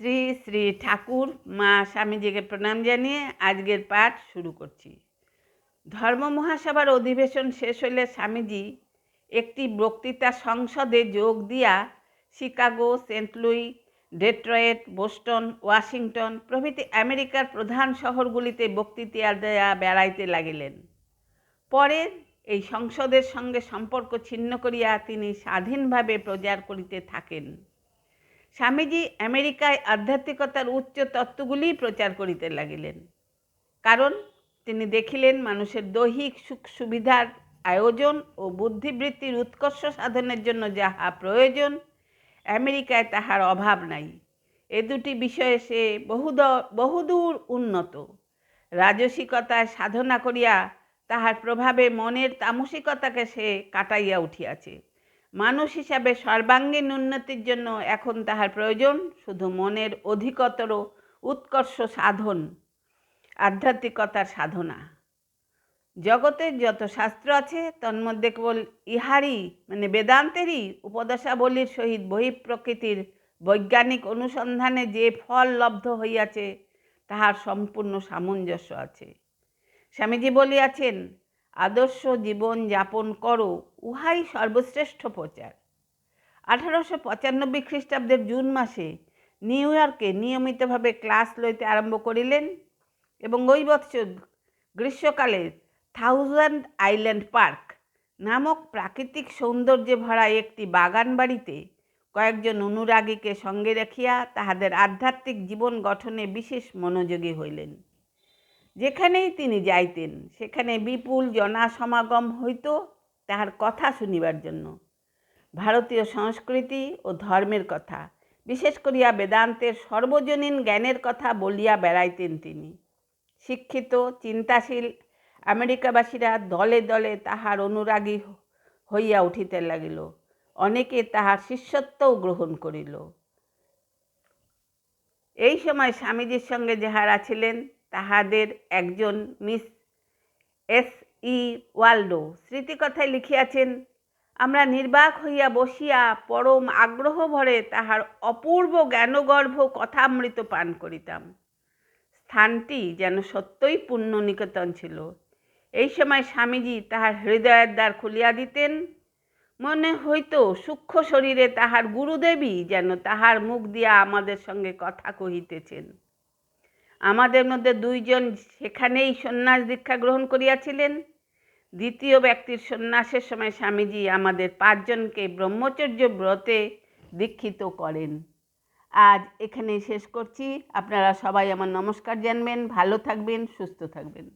শ্রী শ্রী ঠাকুর মা স্বামীজিকে প্রণাম জানিয়ে আজকের পাঠ শুরু করছি। ধর্ম মহাসভার অধিবেশন শেষ হলে স্বামীজি একটি বক্তৃতা সংসদে যোগ দিয়া Chicago, Saint Louis, Detroit, Boston, Washington প্রভৃতি আমেরিকার প্রধান শহরগুলিতে বক্তৃতা দেয়া বেড়াইতে লাগিলেন। পরে এই সংসদের সঙ্গে সম্পর্ক ছিন্ন করিয়া তিনি স্বাধীনভাবে প্রচার করিতে থাকেন। স্বামীজি আমেরিকায় আধ্যাত্মিকতার উচ্চ তত্ত্বগুলি প্রচার করিতে লাগিলেন, কারণ তিনি দেখিলেন মানুষের দৈহিক সুখ সুবিধার আয়োজন ও বুদ্ধিবৃত্তির উৎকর্ষ সাধনের জন্য যাহা প্রয়োজন, আমেরিকায় তাহার অভাব নাই। এ দুটি বিষয়ে সে বহুদূর উন্নত। রাজসিকতায় সাধনা করিয়া তাহার প্রভাবে মনের তামসিকতাকে সে কাটাইয়া উঠিয়াছে। মানুষ হিসাবে সর্বাঙ্গীন উন্নতির জন্য এখন তাহার প্রয়োজন শুধু মনের অধিকতর উৎকর্ষ সাধন, আধ্যাত্মিকতার সাধনা। জগতের যত শাস্ত্র আছে তন্মধ্যে কেবল ইহারই বেদান্তেরই উপদেশাবলীর সহিত বহিঃপ্রকৃতির বৈজ্ঞানিক অনুসন্ধানে যে ফল লব্ধ হইয়াছে তাহার সম্পূর্ণ সামঞ্জস্য আছে। স্বামীজি বলিয়াছেন, আদর্শ জীবন যাপন করো, উহাই সর্বশ্রেষ্ঠ প্রচার। 1895 খ্রিস্টাব্দের জুন মাসে নিউ ইয়র্কে নিয়মিতভাবে ক্লাস লইতে আরম্ভ করিলেন এবং ওই বৎসর গ্রীষ্মকালে 1000 আইল্যান্ড পার্ক নামক প্রাকৃতিক সৌন্দর্যে ভরা একটি বাগান বাড়িতে কয়েকজন অনুরাগীকে সঙ্গে রাখিয়া তাহাদের আধ্যাত্মিক জীবন গঠনে বিশেষ মনোযোগী হইলেন। যেখানেই তিনি যাইতেন সেখানে বিপুল জনসমাগম হইত তাহার কথা শুনিবার জন্য। ভারতীয় সংস্কৃতি ও ধর্মের কথা, বিশেষ করিয়া বেদান্তের সর্বজনীন জ্ঞানের কথা বলিয়া বেড়াইতেন তিনি। শিক্ষিত চিন্তাশীল আমেরিকাবাসীরা দলে দলে তাহার অনুরাগী হইয়া উঠিতে লাগিল। অনেকে তাহার শিষ্যত্বও গ্রহণ করিল। এই সময় স্বামীজির সঙ্গে যাহারা ছিলেন তাহাদের একজন মিস S.E. ওয়াল্ডো স্মৃতিকথায় লিখিয়াছেন, আমরা নির্বাক হইয়া বসিয়া পরম আগ্রহ ভরে তাহার অপূর্ব জ্ঞানগর্ভ কথামৃত পান করিতাম। স্থানটি যেন সত্যই পুণ্য নিকেতন ছিল। এই সময় স্বামীজি তাহার হৃদয়ের দ্বার খুলিয়া দিতেন। মনে হইত সূক্ষ্ম শরীরে তাহার গুরুদেবী যেন তাহার মুখ দিয়া আমাদের সঙ্গে কথা কহিতেছেন। আমাদের মধ্যে 2 জন সেখানেই সন্ন্যাস দীক্ষা গ্রহণ করিয়াছিলেন। দ্বিতীয় ব্যক্তির সন্ন্যাসের সময় স্বামীজি আমাদের 5 জনকে ব্রহ্মচর্য ব্রতে দীক্ষিত করেন। আজ এখানেই শেষ করছি। আপনারা সবাই আমার নমস্কার জানবেন, ভালো থাকবেন, সুস্থ থাকবেন।